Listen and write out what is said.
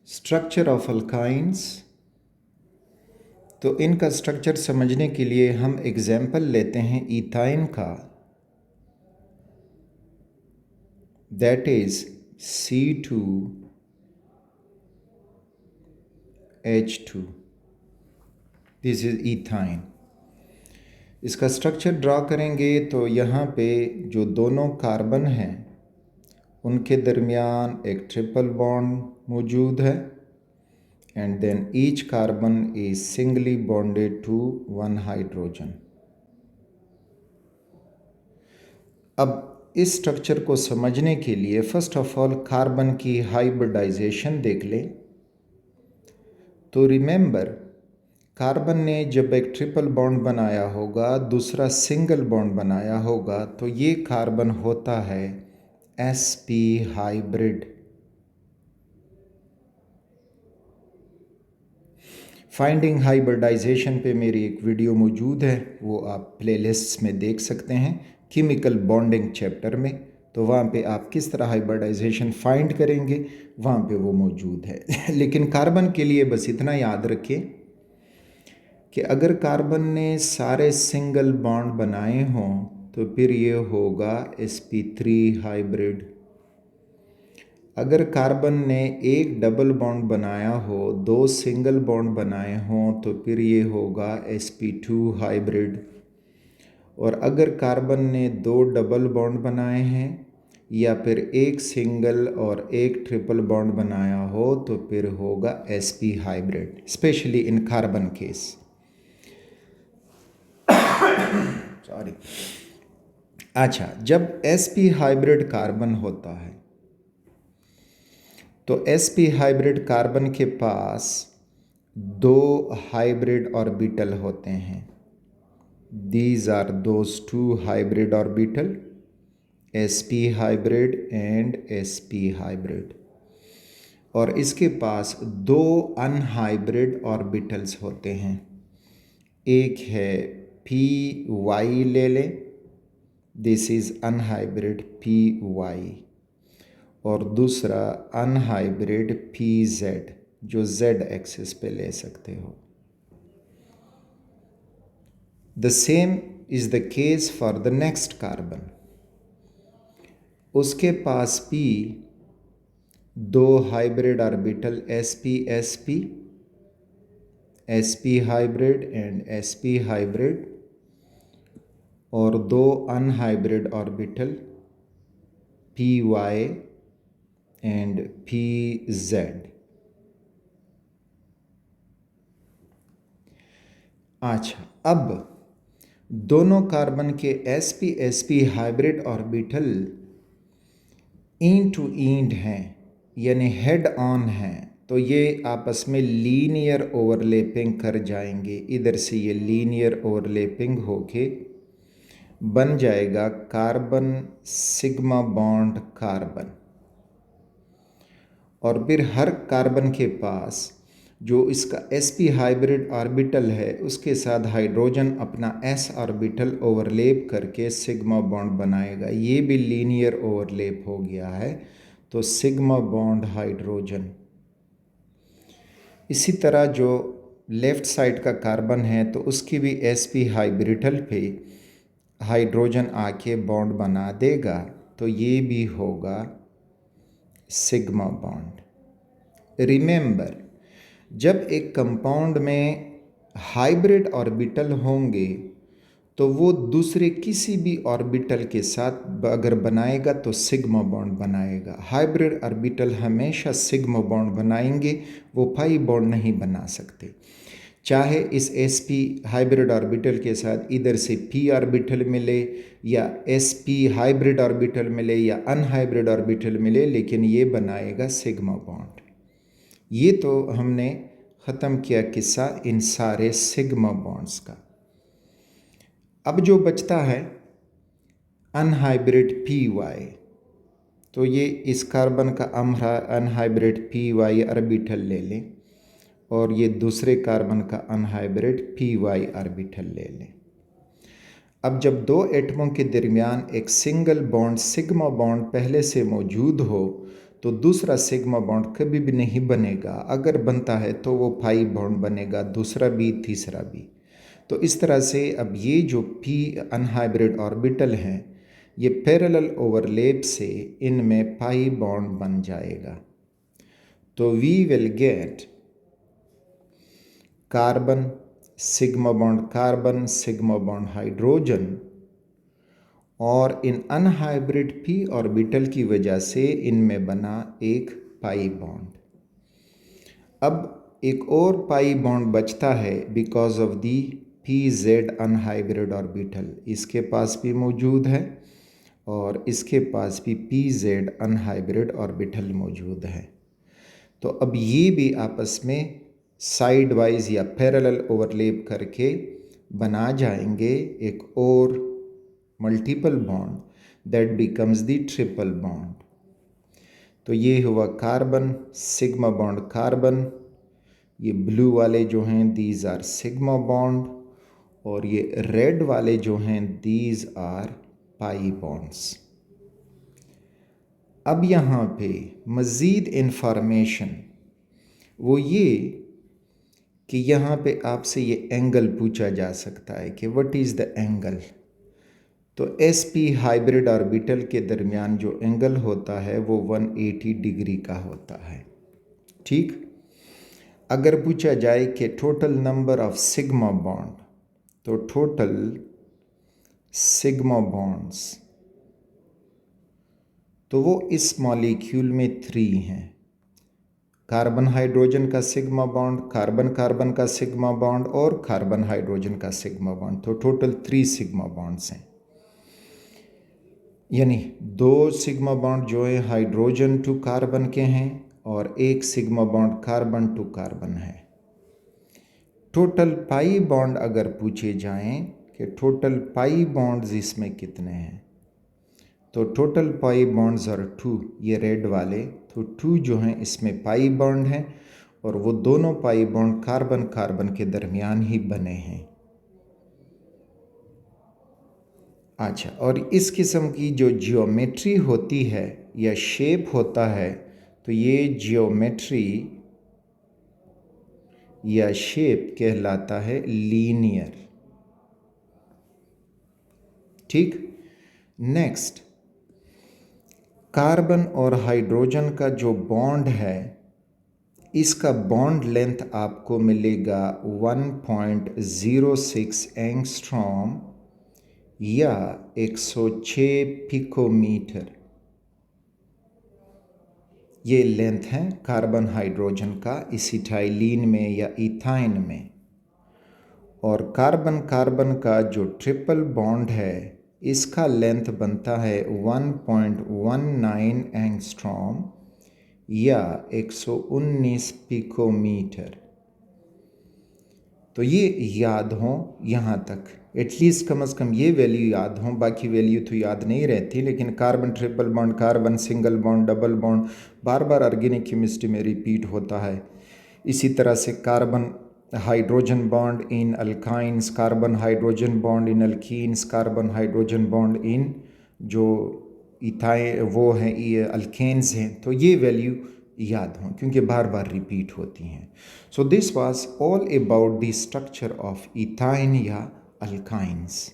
Structure of alkynes. तो इनका structure समझने के लिए हम एग्जाम्पल लेते हैं इथाइन का, that is C2H2। This is ethyne. इसका स्ट्रक्चर ड्रा करेंगे तो यहाँ पे जो दोनों कार्बन हैं उनके दरमियान एक ट्रिपल बॉन्ड मौजूद है, and then each carbon is singly bonded to one hydrogen। अब इस स्ट्रक्चर को समझने के लिए फर्स्ट ऑफ ऑल कार्बन की हाइब्रिडाइजेशन देख लें। तो रिमेंबर, कार्बन ने जब एक ट्रिपल बॉन्ड बनाया होगा, दूसरा सिंगल बॉन्ड बनाया होगा, तो ये कार्बन होता है sp हाइब्रिड। फाइंडिंग हाइब्रिडाइजेशन पे मेरी एक वीडियो मौजूद है, वो आप प्लेलिस्ट्स में देख सकते हैं, केमिकल बॉन्डिंग चैप्टर में। तो वहाँ पे आप किस तरह हाइब्रिडाइजेशन फाइंड करेंगे, वहाँ पे वो मौजूद है। लेकिन कार्बन के लिए बस इतना याद रखें कि अगर कार्बन ने सारे सिंगल बॉन्ड बनाए हों तो फिर ये होगा sp3 हाइब्रिड। अगर कार्बन ने एक डबल बॉन्ड बनाया हो, दो सिंगल बॉन्ड बनाए हों, तो फिर ये होगा sp2 हाइब्रिड। और अगर कार्बन ने दो डबल बॉन्ड बनाए हैं या फिर एक सिंगल और एक ट्रिपल बॉन्ड बनाया हो, तो फिर होगा sp hybrid, specially in carbon case. Sorry. अच्छा, जब sp हाइब्रिड कार्बन होता है तो sp हाइब्रिड कार्बन के पास दो हाइब्रिड ऑर्बिटल होते हैं। These are those two hybrid orbital, sp hybrid and sp hybrid। और इसके पास दो अनहाइब्रिड ऑर्बिटल्स होते हैं। एक है py ले लें, दिस इज अनहाइब्रिड py, और दूसरा अनहाइब्रिड pz, जो z एक्सिस पे ले सकते हो। The same is the case for the next carbon. उसके पास भी दो hybrid orbital sp sp, sp hybrid and sp hybrid, और दो unhybrid orbital py and pz। अच्छा, अब दोनों कार्बन के sp sp hybrid orbital in to end हैं, यानी हेड ऑन हैं, तो ये आपस में लीनियर ओवरलैपिंग कर जाएंगे। इधर से ये लीनियर ओवरलैपिंग होके बन जाएगा कार्बन सिग्मा बॉन्ड कार्बन। और फिर हर कार्बन के पास जो इसका sp हाइब्रिड ऑर्बिटल है उसके साथ हाइड्रोजन अपना s ऑर्बिटल ओवरलैप करके सिग्मा बॉन्ड बनाएगा। ये भी लीनियर ओवरलैप हो गया है, तो सिग्मा बॉन्ड हाइड्रोजन। इसी तरह जो लेफ्ट साइड का कार्बन है तो उसकी भी sp हाइब्रिडल पे हाइड्रोजन आके बॉन्ड बना देगा, तो ये भी होगा सिग्मा बॉन्ड। रिमेंबर, जब एक कंपाउंड में हाइब्रिड ऑर्बिटल होंगे तो वो दूसरे किसी भी ऑर्बिटल के साथ अगर बनाएगा तो सिग्मा बॉन्ड बनाएगा। हाइब्रिड ऑर्बिटल हमेशा सिग्मा बॉन्ड बनाएंगे, वो पाई बॉन्ड नहीं बना सकते। चाहे इस sp हाइब्रिड ऑर्बिटल के साथ इधर से p ऑर्बिटल मिले या sp हाइब्रिड ऑर्बिटल मिले या अनहाइब्रिड ऑर्बिटल मिले, लेकिन ये बनाएगा सिग्मा बॉन्ड। ये तो हमने ख़त्म किया किस्सा इन सारे सिग्मा बॉन्ड्स का। अब जो बचता है अनहाइब्रिड py, तो ये इस कार्बन का अनहाइब्रिड py ऑर्बिटल ले लें और ये दूसरे कार्बन का अनहाइब्रिड py ऑर्बिटल ले लें। अब जब दो एटमों के दरमियान एक सिंगल बॉन्ड सिग्मा बॉन्ड पहले से मौजूद हो तो दूसरा सिग्मा बॉन्ड कभी भी नहीं बनेगा। अगर बनता है तो वो पाई बॉन्ड बनेगा, दूसरा भी तीसरा भी। तो इस तरह से अब ये जो p अनहाइब्रिड ऑर्बिटल हैं ये पैरेलल ओवरलैप से इनमें पाई बॉन्ड बन जाएगा। तो we will get carbon sigma bond hydrogen, और इन अनहाइब्रिड p ऑर्बिटल की वजह से इनमें बना एक पाई बॉन्ड। अब एक और पाई बॉन्ड बचता है because of the pz unhybrid orbital. इसके पास भी मौजूद है और इसके पास भी pz अनहाइब्रिड ऑर्बिटल मौजूद है। तो अब ये भी आपस में साइड वाइज या पैरेलल ओवरलैप करके बना जाएंगे एक और multiple bond that becomes the triple bond. तो ये हुआ कार्बन सिग्मा बॉन्ड कार्बन, ये ब्लू वाले जो हैं दीज आर सिग्मा बॉन्ड, और ये रेड वाले जो हैं दीज आर पाई बॉन्ड्स। अब यहाँ पे मज़ीद इन्फॉर्मेशन वो ये कि यहाँ पे आपसे ये एंगल पूछा जा सकता है कि व्हाट इज़ द एंगल। तो sp हाइब्रिड ऑर्बिटल के दरमियान जो एंगल होता है वो 180 डिग्री का होता है। ठीक, अगर पूछा जाए कि total number of sigma bond, तो टोटल सिग्मा बॉन्ड्स तो वो इस मॉलिक्यूल में 3 हैं। कार्बन हाइड्रोजन का सिग्मा बॉन्ड, कार्बन कार्बन का सिग्मा बॉन्ड और कार्बन हाइड्रोजन का सिग्मा बॉन्ड, तो टोटल 3 सिग्मा बॉन्ड्स हैं। यानी 2 सिग्मा बॉन्ड जो है हाइड्रोजन टू कार्बन के हैं और 1 sigma bond carbon to carbon है। टोटल पाई बॉन्ड अगर पूछे जाएं कि टोटल पाई बॉन्ड्स इसमें कितने हैं, तो टोटल पाई बॉन्ड्स आर 2, ये रेड वाले, तो 2 जो हैं इसमें पाई बॉन्ड हैं और वो दोनों पाई बॉन्ड कार्बन कार्बन के दरमियान ही बने हैं। अच्छा, और इस किस्म की जो जियोमेट्री होती है या शेप होता है, तो ये जियोमेट्री या शेप कहलाता है लीनियर। ठीक, नेक्स्ट, कार्बन और हाइड्रोजन का जो बॉन्ड है इसका बॉन्ड लेंथ आपको मिलेगा 1.06 एंगस्ट्रॉम या 106 पिकोमीटर। ये लेंथ है कार्बन हाइड्रोजन का इसिटाइलिन में या इथाइन में। और कार्बन कार्बन का जो ट्रिपल बॉन्ड है इसका लेंथ बनता है 1.19 एंगस्ट्रॉम या 119 पिकोमीटर। तो ये याद हो यहाँ तक, एटलीस्ट कम से कम ये वैल्यू याद हो, बाकी वैल्यू तो याद नहीं रहती, लेकिन carbon triple bond, carbon single bond, double bond बार बार ऑर्गेनिक केमिस्ट्री में रिपीट होता है। इसी तरह से carbon hydrogen bond in alkynes, carbon hydrogen bond in alkenes, carbon hydrogen bond in जो इथाइन वो हैं ये अल्केन्स हैं। तो ये वैल्यू याद हों क्योंकि बार बार रिपीट होती हैं। So this was all about the structure of ethyne या अल्काइंस।